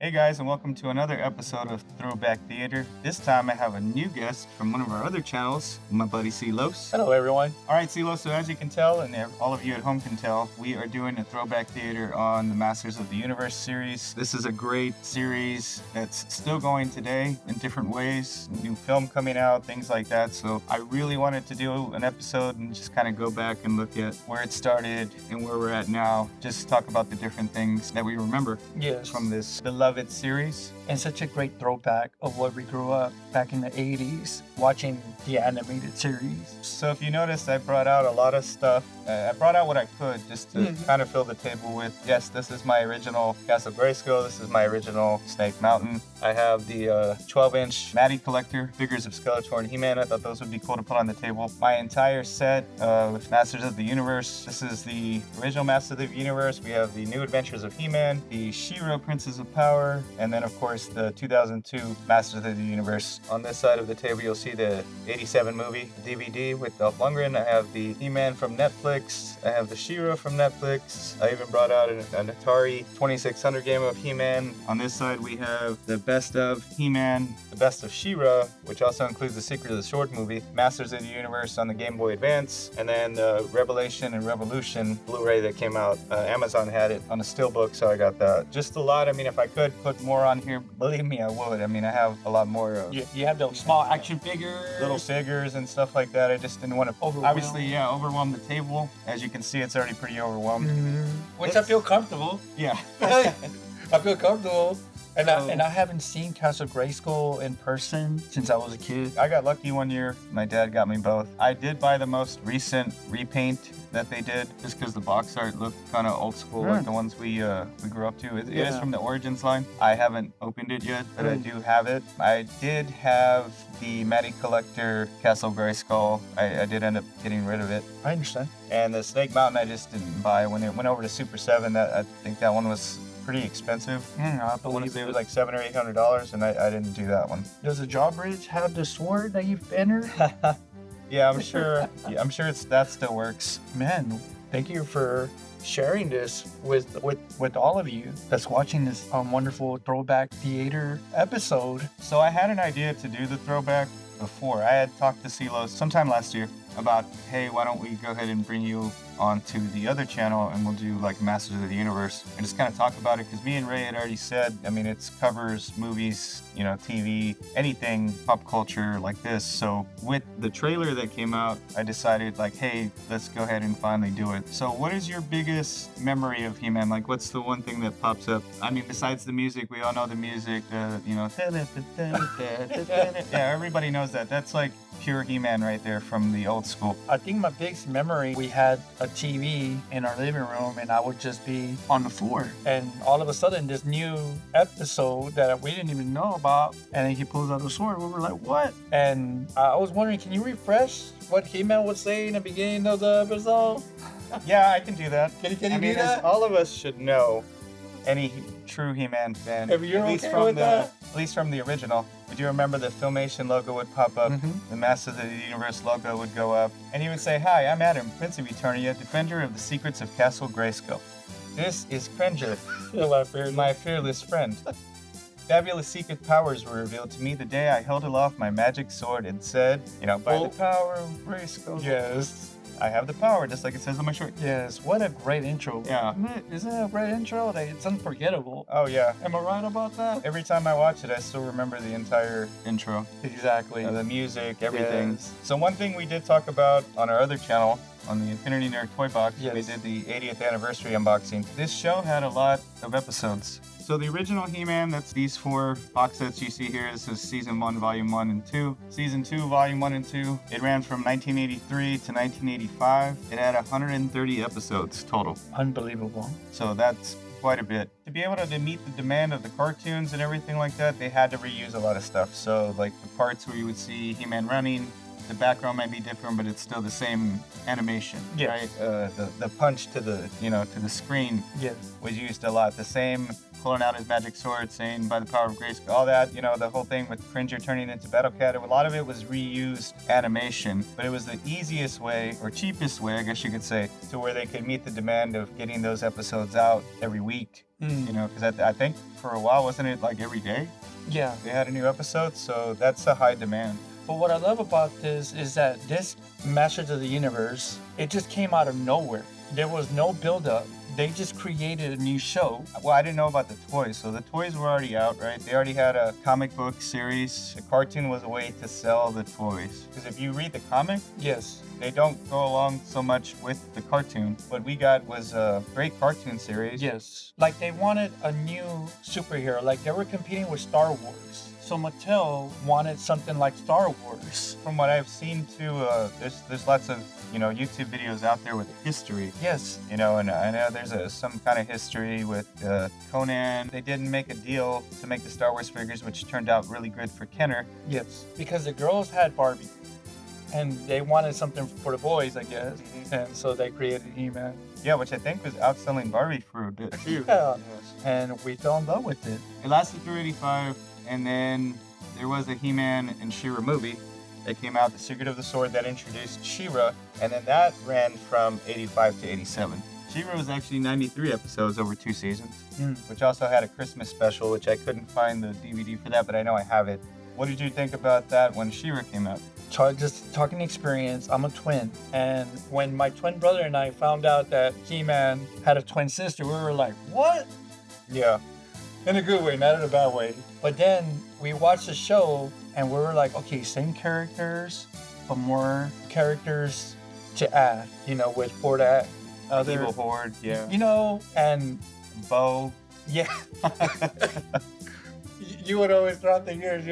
Hey guys, and welcome to another episode of Throwback Theater. This time I have a new guest from one of our other channels, my buddy Silos. Hello, everyone. All right, Silos, so as you can tell, and all of you at home can tell, we are doing a Throwback Theater on the Masters of the Universe series. This is a great series that's still going today in different ways, new film coming out, things like that. So I really wanted to do an episode and just kind of go back and look at where it started and where we're at now. Just talk about the different things that we remember from this beloved series. And such a great throwback of what we grew up back in the 80s watching the animated series. So if you noticed, I brought out a lot of stuff. I brought out what I could just to kind of fill the table with. Yes, this is my original Castle Grayskull. This is my original Snake Mountain. I have the 12-inch Matty Collector figures of Skeletor and He-Man. I thought those would be cool to put on the table. My entire set with Masters of the Universe. This is the original Masters of the Universe. We have the New Adventures of He-Man, the She-Ra Princess of Power, and then of course the 2002 Masters of the Universe. On this side of the table, you'll see the 87 movie DVD with Dolph Lundgren. I have the He-Man from Netflix. I have the She-Ra from Netflix. I even brought out an Atari 2600 game of He-Man. On this side, we have the Best of He-Man, the Best of She-Ra, which also includes the Secret of the Sword movie, Masters of the Universe on the Game Boy Advance, and then the Revelation and Revolution Blu-ray that came out. Amazon had it on a steelbook, so I got that. Just a lot. I mean, if I could put more on here, believe me, I would. I mean, I have a lot more. You have those small action figures, little figures and stuff like that. I just didn't want to overwhelm the table. As you can see, it's already pretty overwhelmed. Which I feel comfortable. Yeah. I feel comfortable. And I haven't seen Castle Grayskull in person since I was a kid. I got lucky one year. My dad got me both. I did buy the most recent repaint that they did, just because the box art looked kind of old school, like the ones we grew up to. It is from the Origins line. I haven't opened it yet, but I do have it. I did have the Matty Collector Castle Grayskull. I did end up getting rid of it. I understand. And the Snake Mountain I just didn't buy. When it went over to Super 7, I think that one was pretty expensive. I believe it was like $700 or $800, and I didn't do that one. Does the drawbridge have the sword that you've entered? Yeah, I'm sure. That still works. Man, thank you for sharing this with all of you that's watching this wonderful Throwback Theater episode. So I had an idea to do the throwback before. I had talked to Silos sometime last year about, hey, why don't we go ahead and bring you onto the other channel and we'll do like Masters of the Universe and just kind of talk about it, because me and Ray had already said, I mean, it's covers movies, TV, anything pop culture like this. So with the trailer that came out, I decided like, hey, let's go ahead and finally do it. So what is your biggest memory of He-Man? Like, what's the one thing that pops up? I mean, besides the music, we all know the music, yeah, everybody knows that. That's like pure He-Man right there from the old school. I think my biggest memory, we had a TV in our living room and I would just be on the floor. And all of a sudden, this new episode that we didn't even know about, and then he pulls out the sword. We were like, what? And I was wondering, can you refresh what He-Man would say in the beginning of the episode? Yeah, I can do that. Can you do that? All of us should know, any true He-Man fan, at least from the original. Would you remember the Filmation logo would pop up, the Masters of the Universe logo would go up, and he would say, "Hi, I'm Adam, Prince of Eternia, defender of the secrets of Castle Grayskull. This is Cringer, my fearless friend. Fabulous secret powers were revealed to me the day I held aloft my magic sword and said, by the power of Grayskull." Yes. I have the power, just like it says on my shirt. Yes, what a great intro. Yeah. Isn't it a great intro? It's unforgettable. Oh, yeah. Am I right about that? Every time I watch it, I still remember the entire intro. Exactly. The music, everything. Yes. So one thing we did talk about on our other channel, on the Infinity Nerd Toy Box, we did the 80th anniversary unboxing. This show had a lot of episodes. So the original He-Man, that's these 4 box sets you see here. This is Season 1, Volume 1 and 2. Season 2, Volume 1 and 2. It ran from 1983 to 1985. It had 130 episodes total. Unbelievable. So that's quite a bit. To be able to meet the demand of the cartoons and everything like that, they had to reuse a lot of stuff. So like the parts where you would see He-Man running, the background might be different, but it's still the same animation, right? The punch to the to the screen was used a lot. The same pulling out his magic sword, saying by the power of grace, all that, the whole thing with Cringer turning into Battle Cat. A lot of it was reused animation, but it was the easiest way, or cheapest way, I guess you could say, to where they could meet the demand of getting those episodes out every week. Because I think for a while, wasn't it like every day? Yeah. They had a new episode, so that's a high demand. But what I love about this is that this Masters of the Universe, it just came out of nowhere. There was no build-up. They just created a new show. Well, I didn't know about the toys. So the toys were already out, right? They already had a comic book series. A cartoon was a way to sell the toys. Because if you read the comic, Yes. they don't go along so much with the cartoon. What we got was a great cartoon series. Yes. Like they wanted a new superhero. Like they were competing with Star Wars. So Mattel wanted something like Star Wars. From what I've seen too, there's lots of YouTube videos out there with history. Yes. And I know there's some kind of history with Conan. They didn't make a deal to make the Star Wars figures, which turned out really good for Kenner. Yes. Because the girls had Barbie. And they wanted something for the boys, I guess. And so they created He-Man. Yeah, which I think was outselling Barbie for a bit too. Yeah. And we fell in love with it. It lasted through 85, and then there was a He-Man and She-Ra movie that came out, The Secret of the Sword, that introduced She-Ra, and then that ran from 85 to 87. She-Ra was actually 93 episodes over 2 seasons, which also had a Christmas special, which I couldn't find the DVD for that, but I know I have it. What did you think about that when She-Ra came out? Just talking experience, I'm a twin. And when my twin brother and I found out that He-Man had a twin sister, we were like, what? Yeah. In a good way, not in a bad way. But then we watched the show and we were like, okay, same characters, but more characters to add, with Horde other Evil Horde, yeah. And Bo. Yeah. You would always, throughout the years,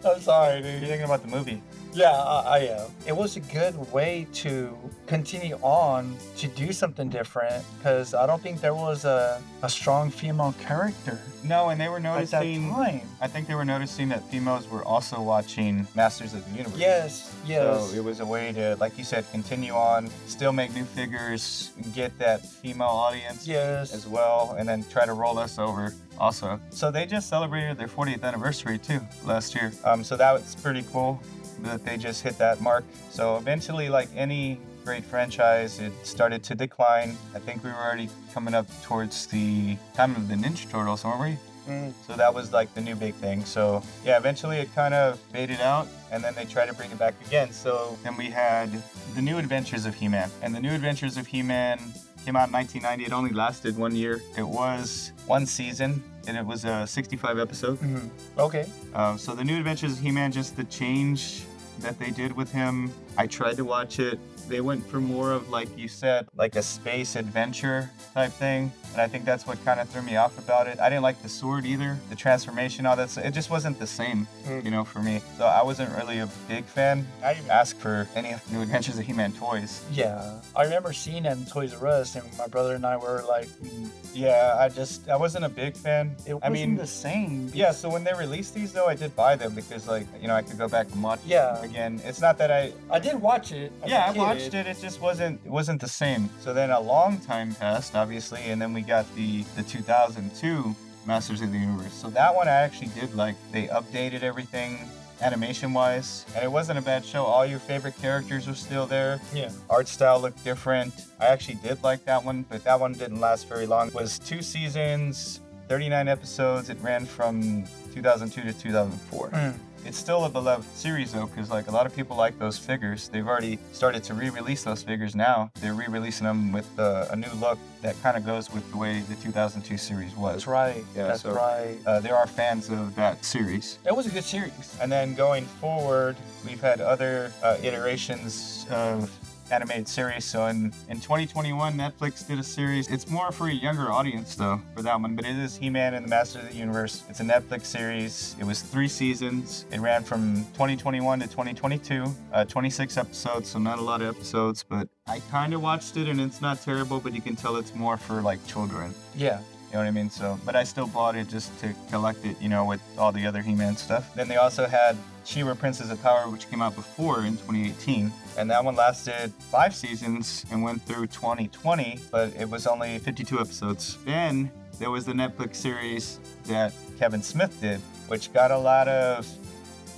I'm sorry, dude. You're thinking about the movie. Yeah, I am. It was a good way to continue on to do something different because I don't think there was a strong female character. No, and they were noticing. At that time. I think they were noticing that females were also watching Masters of the Universe. Yes. So it was a way to, like you said, continue on, still make new figures, get that female audience as well, and then try to roll us over also. So they just celebrated their 40th anniversary too last year. So that was pretty cool that they just hit that mark. So eventually, like any great franchise, it started to decline. I think we were already coming up towards the time of the Ninja Turtles, weren't we? So that was like the new big thing. So yeah, eventually it kind of faded out, and then they tried to bring it back again. So then we had the New Adventures of He-Man, and the New Adventures of He-Man came out in 1990. It only lasted 1 year. It was 1 season, and it was a 65 episode. Okay. So the New Adventures of He-Man, just the change that they did with him, I tried to watch it. They went for more of, like you said, like a space adventure type thing. And I think that's what kind of threw me off about it. I didn't like the sword either, the transformation, all that. It just wasn't the same, for me. So I wasn't really a big fan. I didn't ask for any New Adventures of He-Man toys. Yeah. I remember seeing that in Toys R Us, and my brother and I were like, Yeah, I wasn't a big fan. It wasn't the same. Yeah, so when they released these, though, I did buy them because, I could go back and watch them again. It's not that I did watch it. I watched it. It just wasn't the same. So then a long time passed, obviously, and then we got the 2002 Masters of the Universe. So that one I actually did like. They updated everything animation-wise, and it wasn't a bad show. All your favorite characters were still there. Yeah. Art style looked different. I actually did like that one, but that one didn't last very long. It was 2 seasons, 39 episodes. It ran from 2002 to 2004. It's still a beloved series, though, because a lot of people like those figures. They've already started to re-release those figures now. They're re-releasing them with a new look that kind of goes with the way the 2002 series was. That's right. Yeah, That's right. There are fans of that series. It was a good series. And then going forward, we've had other iterations of animated series. So in 2021, Netflix did a series. It's more for a younger audience, though, for that one. But it is He-Man and the Masters of the Universe. It's a Netflix series. It was 3 seasons. It ran from 2021 to 2022. 26 episodes, so not a lot of episodes. But I kind of watched it, and it's not terrible, but you can tell it's more for, children. Yeah. You know what I mean? So, but I still bought it just to collect it, you know, with all the other He-Man stuff. Then they also had She-Ra Princess of Power, which came out before in 2018. And that one lasted 5 seasons and went through 2020, but it was only 52 episodes. Then there was the Netflix series that Kevin Smith did, which got a lot of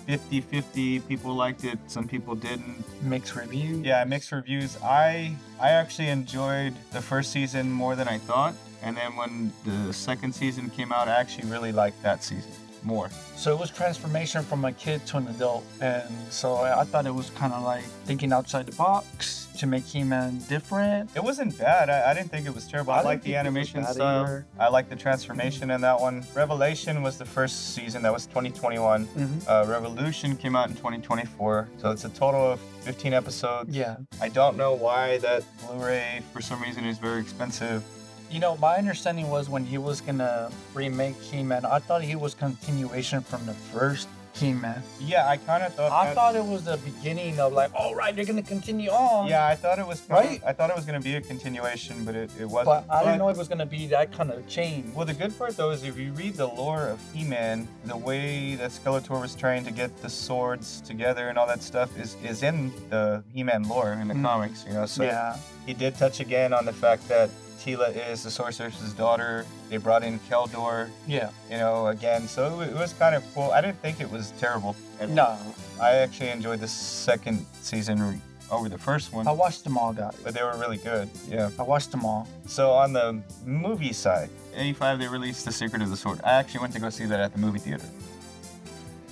50-50. People liked it, some people didn't. Mixed reviews. Yeah, mixed reviews. I actually enjoyed the first season more than I thought. And then when the second season came out, I actually really liked that season more. So it was transformation from a kid to an adult. And so I thought it was kind of like thinking outside the box to make He-Man different. It wasn't bad. I didn't think it was terrible. I liked the animation style. Either. I liked the transformation in that one. Revelation was the first season. That was 2021. Revolution came out in 2024. So it's a total of 15 episodes. Yeah. I don't know why that Blu-ray, for some reason, is very expensive. You know, my understanding was when he was gonna remake He-Man, I thought he was continuation from the first He-Man. Yeah, I kind of thought. I thought it was the beginning of like, all right, they're gonna continue on. Yeah, I thought it was right. I thought it was gonna be a continuation, but it wasn't. But I didn't know it was gonna be that kind of change. Well, the good part though is if you read the lore of He-Man, the way that Skeletor was trying to get the swords together and all that stuff is in the He-Man lore in the comics. You know, so yeah. He did touch again on the fact that Tila is the sorceress's daughter. They brought in Keldor. Yeah. You know, again. So it was kind of cool. I didn't think it was terrible. No. I actually enjoyed the second season over the first one. I watched them all, guys. But they were really good. Yeah. I watched them all. So on the movie side, 85 they released The Secret of the Sword. I actually went to go see that at the movie theater.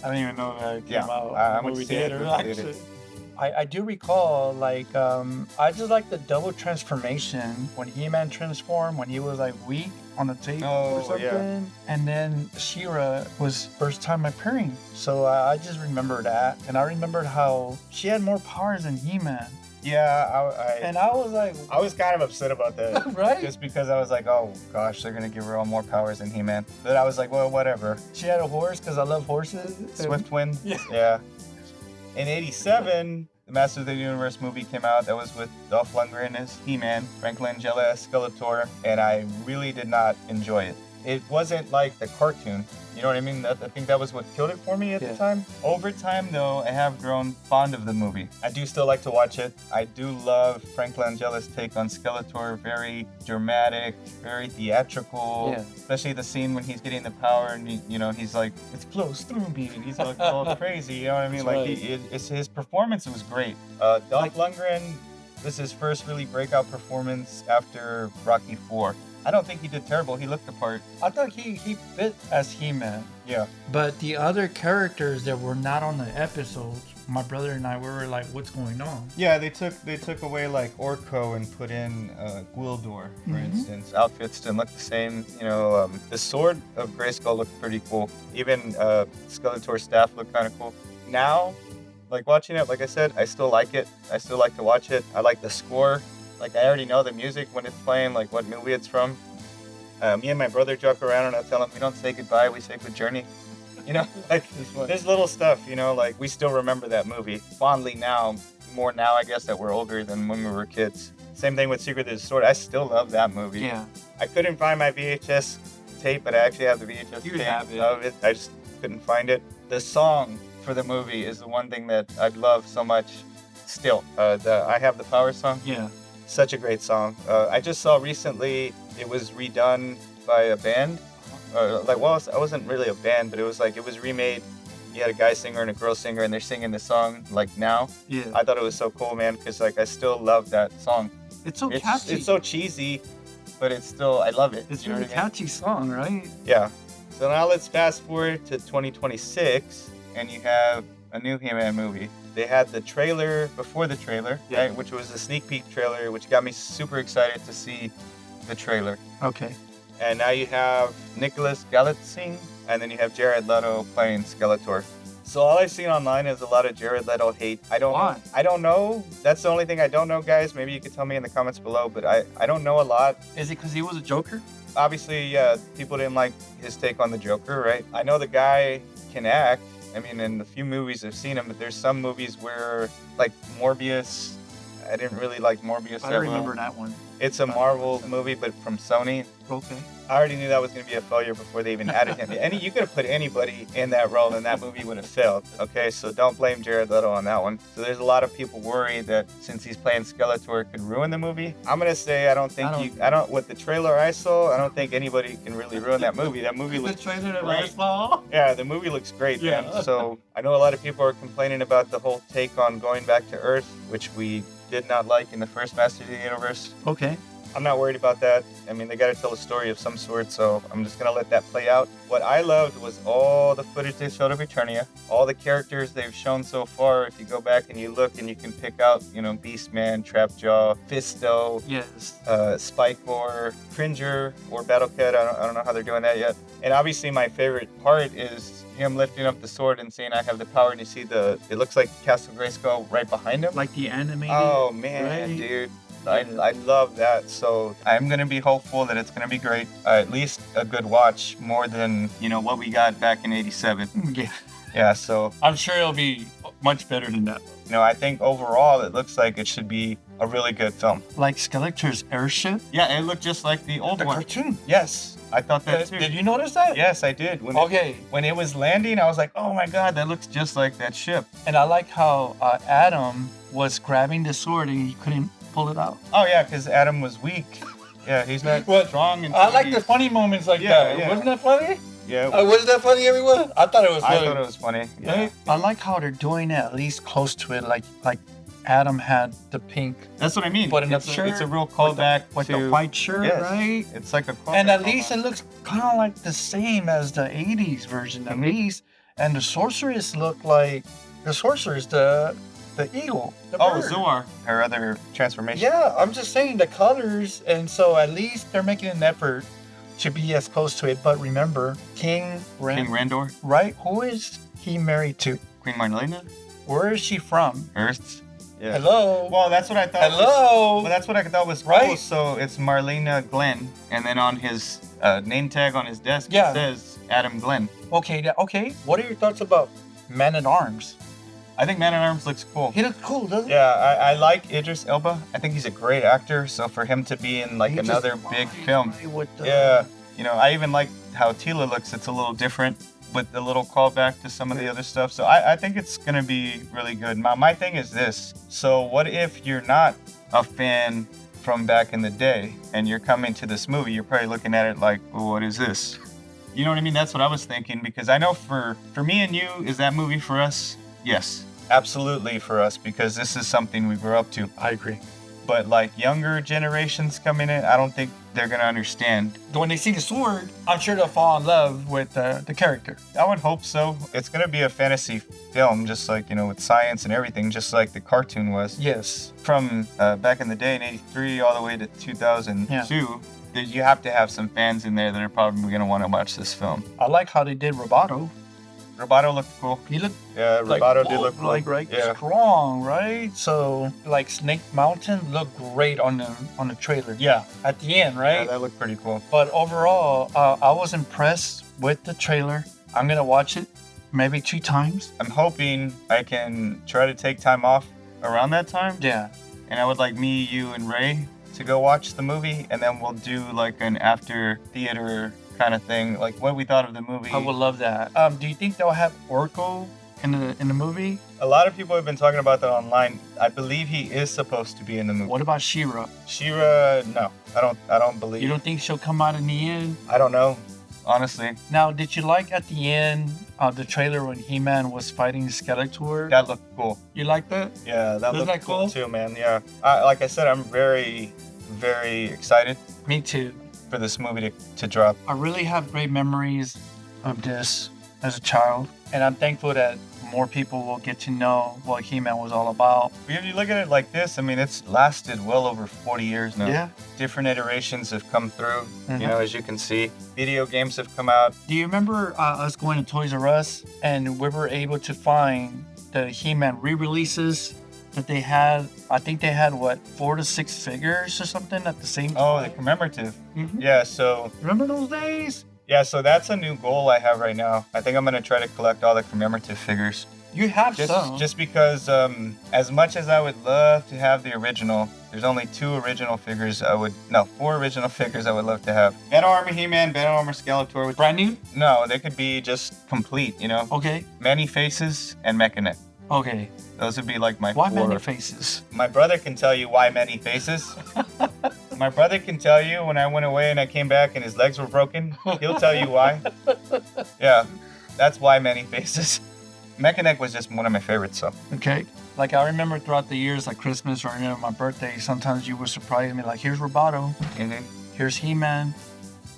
I didn't even know that it came out I at the went movie to see it. theater. Actually. I do recall, like, I just like the double transformation when He-Man transformed, when he was, like, weak on the table or something. Yeah. And then She-Ra was first time appearing. So I just remember that. And I remembered how she had more powers than He-Man. Yeah, and I was like... I was kind of upset about that. Right? Just because I was like, oh, gosh, they're going to give her all more powers than He-Man. But I was like, well, whatever. She had a horse because I love horses. Swift Wind? Yeah. In 87, the Masters of the Universe movie came out. That was with Dolph Lundgren as He-Man, Frank Langella as Skeletor, and I really did not enjoy it. It wasn't like the cartoon. You know what I mean? I think that was what killed it for me at the time. Over time, though, I have grown fond of the movie. I do still like to watch it. I do love Frank Langella's take on Skeletor. Very dramatic, very theatrical. Yeah. Especially the scene when he's getting the power and, he's like, it flows through me. And he's like all crazy. You know what I mean? That's like, his performance was great. Dolph Lundgren, this is his first really breakout performance after Rocky IV. I don't think he did terrible. He looked the part. I thought he fit as He-Man. Yeah. But the other characters that were not on the episodes, my brother and I were like, what's going on? Yeah, they took away like Orko and put in Gwildor, for instance. Outfits didn't look the same. The sword of Grayskull looked pretty cool. Even Skeletor's staff looked kind of cool. Now, like watching it, like I said, I still like it. I still like to watch it. I like the score. Like, I already know the music when it's playing, like what movie it's from. Me and my brother joke around and I tell him, we don't say goodbye, we say good journey. Like, there's little stuff, like, we still remember that movie fondly now, more now, I guess, that we're older than when we were kids. Same thing with Secret of the Sword. I still love that movie. Yeah. I couldn't find my VHS tape, but I actually have the VHS tape of it. I just couldn't find it. The song for the movie is the one thing that I love so much still. The I Have the Power song. Yeah. Such a great song. I just saw recently it was redone by a band. I wasn't really a band, but it was remade. You had a guy singer and a girl singer, and they're singing the song like now. Yeah. I thought it was so cool, man, because like I still love that song. It's so catchy. It's so cheesy, but it's still I love it. It's a really catchy song, right? Yeah. So now let's fast forward to 2026, and you have a new He-Man movie. They had the trailer before the trailer, right, which was a sneak peek trailer, which got me super excited to see the trailer. Okay. And now you have Nicholas Galitzine, and then you have Jared Leto playing Skeletor. So all I've seen online is a lot of Jared Leto hate. Why? I don't know. That's the only thing I don't know, guys. Maybe you could tell me in the comments below, but I don't know a lot. Is it because he was a Joker? Obviously, people didn't like his take on the Joker, right? I know the guy can act. I mean, in the few movies I've seen him, but there's some movies where, like Morbius, I didn't really like Morbius. I don't remember that one. It's a Marvel movie, but from Sony. Okay. I already knew that was going to be a failure before they even added him. You could have put anybody in that role and that movie would have failed. Okay, so don't blame Jared Leto on that one. So there's a lot of people worried that since he's playing Skeletor, it could ruin the movie. I'm going to say with the trailer I saw, I don't think anybody can really ruin that movie. That movie looks great. Yeah, the movie looks great, man. So I know a lot of people are complaining about the whole take on going back to Earth, which we did not like in the first Masters of the Universe. Okay. I'm not worried about that. I mean, they got to tell a story of some sort, so I'm just going to let that play out. What I loved was all the footage they showed of Eternia, all the characters they've shown so far. If you go back and you look and you can pick out, Beastman, Trapjaw, Fisto, yes, Spikor, Cringer, or Battlecat. I don't know how they're doing that yet. And obviously my favorite part is him lifting up the sword and saying, I have the power, and you see it looks like Castle Grayskull right behind him. Like the animated. Oh, man, right? Dude. I love that. So I'm going to be hopeful that it's going to be great. At least a good watch, more than, what we got back in 87. Yeah. Yeah, so I'm sure it'll be much better than that. I think overall it looks like it should be a really good film. Like Skeletor's airship? Yeah, it looked just like the old one. The cartoon? Yes. I thought that too. Did you notice that? Yes, I did. When it was landing, I was like, oh my God, that looks just like that ship. And I like how Adam was grabbing the sword and he couldn't pull it out. Oh yeah, because Adam was weak. Yeah, he's not strong. I like the funny moments like that. Yeah. Wasn't that funny? Yeah. Wasn't that funny, everyone? I thought it was funny. I thought it was funny. Yeah. I like how they're doing it at least close to it, like Adam had the pink. That's what I mean. But it's a real callback with the white shirt, yes, right? It's like a callback. And at least it looks kind of like the same as the 80s version, at least. And the sorceress looked like the eagle. The bird. Zoar. Her other transformation. Yeah, I'm just saying the colors. And so at least they're making an effort to be as close to it. But remember, King Randor. Right? Who is he married to? Queen Marlena. Where is she from? Earth. Yeah. Hello. Well, that's what I thought. Hello. Well, that's what I thought was right. Cool. So it's Marlena Glenn, and then on his name tag on his desk it says Adam Glenn. Okay. What are your thoughts about Man at Arms? I think Man at Arms looks cool. He looks cool, doesn't he? Yeah, I like Idris Elba. I think he's a great actor. So for him to be in another big film, yeah, I even like how Tila looks. It's a little different with a little callback to some of the other stuff. So I think it's gonna be really good. My thing is this. So what if you're not a fan from back in the day and you're coming to this movie? You're probably looking at it like, well, what is this? You know what I mean? That's what I was thinking, because I know for me and you, is that movie for us? Yes, absolutely for us, because this is something we grew up to. I agree. But like younger generations coming in, I don't think they're gonna understand. When they see the sword, I'm sure they'll fall in love with the character. I would hope so. It's gonna be a fantasy film, just like, with science and everything, just like the cartoon was. Yes. From back in the day in '83 all the way to 2002, you have to have some fans in there that are probably gonna want to watch this film. I like how they did Roboto. Roboto looked cool. He looked Roboto did look cool. Strong, right? So like Snake Mountain looked great on the trailer. Yeah. At the end, right? Yeah, that looked pretty cool. But overall, I was impressed with the trailer. I'm gonna watch it maybe 2 times. I'm hoping I can try to take time off around that time. Yeah. And I would like me, you, and Ray to go watch the movie, and then we'll do like an after theater kind of thing, like what we thought of the movie. I would love that. Do you think they'll have Orko in the movie? A lot of people have been talking about that online. I believe he is supposed to be in the movie. What about She-Ra? She-Ra, no, I don't believe. You don't think she'll come out in the end? I don't know, honestly. Now, did you like at the end the trailer when He-Man was fighting Skeletor? That looked cool. You like that? Yeah, that looked cool too, man. Yeah, like I said, I'm very, very excited. Me too. For this movie to drop. I really have great memories of this as a child, and I'm thankful that more people will get to know what He-Man was all about. If you look at it like this, I mean, it's lasted well over 40 years now. Yeah. Different iterations have come through, as you can see. Video games have come out. Do you remember us going to Toys R Us and we were able to find the He-Man re-releases that they had? I think they had 4 to 6 figures or something at the same time. Oh, the commemorative. Yeah, so remember those days? Yeah, so that's a new goal I have right now. I think I'm gonna try to collect all the commemorative figures. You have some. Just because, as much as I would love to have the original, there's only four original figures I would love to have. Battle Armor He-Man, Battle Armor Skeletor. Which, brand new? no, they could be just complete, you know? Okay. Many Faces and Mechanic. Okay. Those would be like my Why four. Many Faces? My brother can tell you why Many Faces. My brother can tell you when I went away and I came back and his legs were broken. He'll tell you why. Yeah, that's why Many Faces. Mechanic was just one of my favorites, so. Okay. Like, I remember throughout the years, like Christmas or my birthday, sometimes you would surprise me, like, here's Roboto, here's He-Man,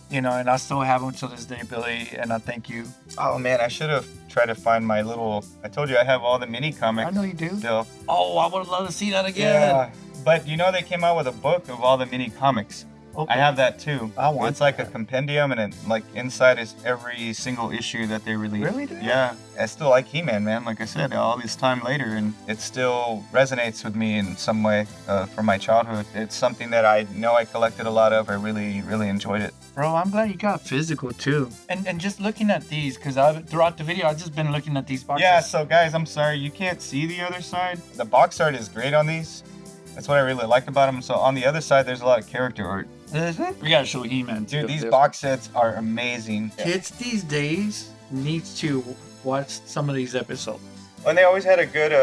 you know, and I still have them to this day, Billy, and I thank you. Oh, man, I should have tried to find my little... I told you I have all the mini comics. I know you do. Still. Oh, I would love to see that again. Yeah, but you know they came out with a book of all the mini comics. Okay. I have that too. It's like a compendium, and like inside is every single issue that they release. Really? Yeah. I still like He-Man, man. Like I said, all this time later, and it still resonates with me in some way from my childhood. It's something that I know I collected a lot of. I really, really enjoyed it. Bro, I'm glad you got physical too. And just looking at these, because throughout the video, I've just been looking at these boxes. Yeah, so guys, I'm sorry, you can't see the other side. The box art is great on these. That's what I really like about them. So on the other side, there's a lot of character art. We gotta show He-Man too. Dude, these box sets are amazing. Kids these days needs to watch some of these episodes. And they always had a good,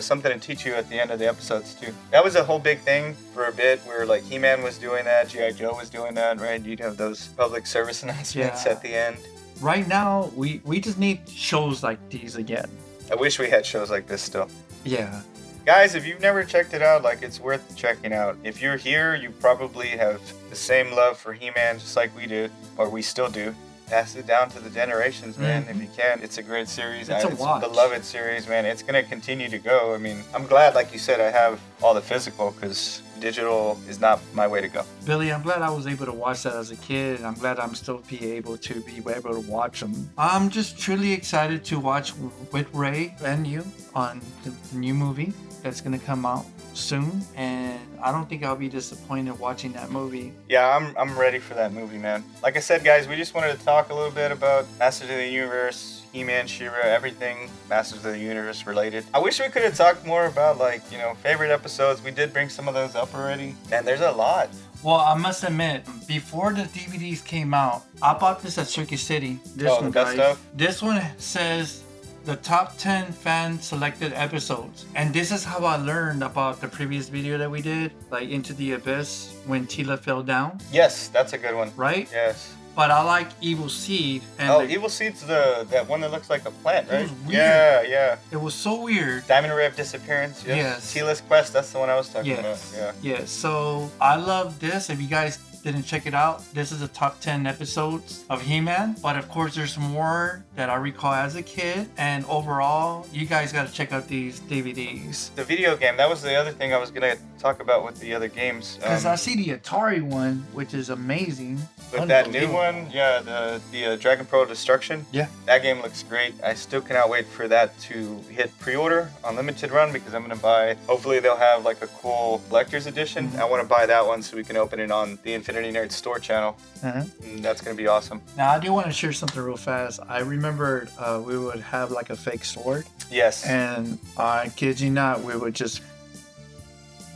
something to teach you at the end of the episodes too. That was a whole big thing for a bit where like He-Man was doing that, G.I. Joe was doing that, right? You'd have those public service announcements at the end. Right now, we just need shows like these again. I wish we had shows like this still. Yeah. Guys, if you've never checked it out, like, it's worth checking out. If you're here, you probably have the same love for He-Man just like we do, or we still do. Pass it down to the generations, man, if you can. It's a great series. It's a watch. Beloved series, man. It's going to continue to go. I mean, I'm glad, like you said, I have all the physical, because digital is not my way to go. Billy, I'm glad I was able to watch that as a kid, and I'm glad I'm still able to watch them. I'm just truly excited to watch with Ray and you on the new movie that's going to come out soon, and I don't think I'll be disappointed watching that movie. Yeah, I'm ready for that movie, man. Like I said, guys, we just wanted to talk a little bit about Masters of the Universe, He-Man, She-Ra, everything Masters of the Universe related. I wish we could have talked more about, like, you know, favorite episodes. We did bring some of those up already. Man, there's a lot. Well, I must admit, before the DVDs came out, I bought this at Circuit City. This one, guys. Stuff? This one says the top 10 fan selected episodes. And this is how I learned about the previous video that we did, like Into the Abyss, when Tila fell down. Yes, that's a good one. Right? Yes. But I like Evil Seed. And Evil Seed's that one that looks like a plant, right? It was weird. Yeah. It was so weird. Diamond Ray of Disappearance. Yes. Tila's Quest, that's the one I was talking about. Yeah. Yeah, so I love this. If you guys didn't check it out, this is the top 10 episodes of He-Man, but of course there's more that I recall as a kid, and overall you guys got to check out these DVDs. The video game, that was the other thing I was gonna talk about with the other games, because I see the Atari one, which is amazing. But that new one, yeah, the Dragon Pro Destruction, that game looks great. I still cannot wait for that to hit pre-order on limited run, because I'm gonna buy, hopefully they'll have like a cool collector's edition. I want to buy that one so we can open it on the Infinity Nerd store channel. That's gonna be awesome. Now I do want to share something real fast. I remembered we would have like a fake sword. Yes. And I kid you not, we would just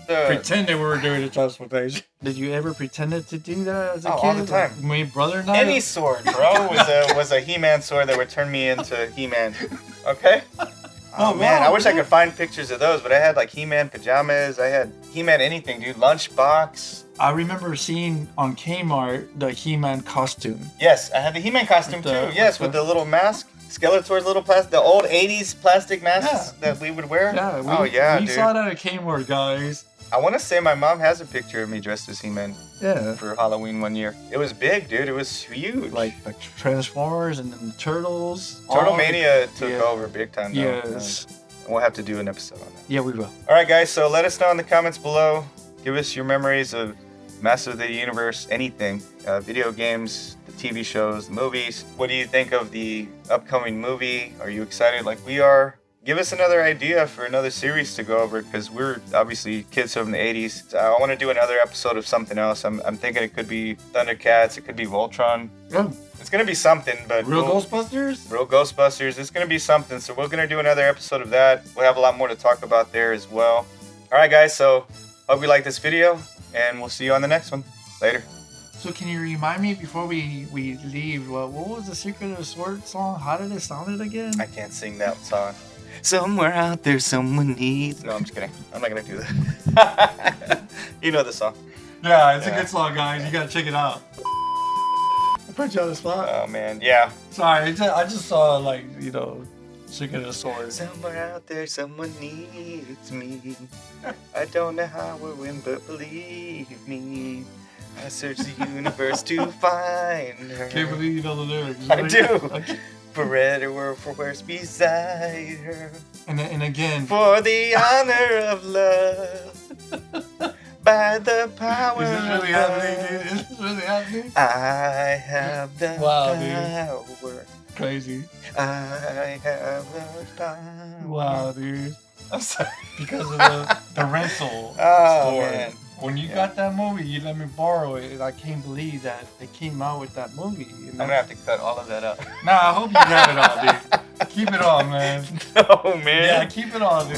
pretend that we were doing a transportation. Did you ever pretend to do that as a kid? All the time. My brother and I? Any sword, bro, was a He-Man sword that would turn me into He-Man. Okay? Oh man, I wish I could find pictures of those, but I had like He-Man pajamas, I had He-Man anything, dude. Lunchbox. I remember seeing on Kmart the He-Man costume. Yes, I had the He-Man costume too. Yes, with the little mask. Skeletor's little the old 80s plastic masks that we would wear. Yeah, we saw that at Kmart, guys. I want to say my mom has a picture of me dressed as He-Man. Yeah. For Halloween one year. It was big, dude. It was huge. Like Transformers and then the Turtles. Turtle Mania took over big time, though. Yes. We'll have to do an episode on that. Yeah, we will. All right, guys. So let us know in the comments below. Give us your memories of Master of the Universe, anything. Video games, the TV shows, the movies. What do you think of the upcoming movie? Are you excited like we are? give us another idea for another series to go over, because we're obviously kids from the 80s. I want to do another episode of something else. I'm thinking it could be Thundercats, it could be Voltron. Oh, It's going to be something, but... real Ghostbusters? Real Ghostbusters. It's going to be something, so we're going to do another episode of that. We'll have a lot more to talk about there as well. All right, guys, so hope you like this video, and we'll see you on the next one. Later. So can you remind me before we leave, what was the Secret of the Sword song? How did it sound again? I can't sing that song. Somewhere out there, someone needs... No, I'm just kidding. I'm not going to do that. You know the song. Yeah, it's a good song, guys. You got to check it out. I put you on the spot. Oh, man. Yeah. Sorry, I just saw, like, you know, Secret of the Sword. Somewhere out there, someone needs me. I don't know how or when, but believe me. I search the universe to find her. Can't believe you know the lyrics. I do. Okay. For better or for worse, beside her. And again. For the honor of love. By the power Is this really of happening, dude? love. Is this really happening? I have the power. Crazy. I have the power. Wow, dude. I'm sorry. Because of the rental Oh, store. man. When you got that movie, you let me borrow it. I can't believe that they came out with that movie. I'm gonna have to cut all of that out. Nah, I hope you have it all, dude. Keep it all, man. No, man. Yeah, keep it all, dude.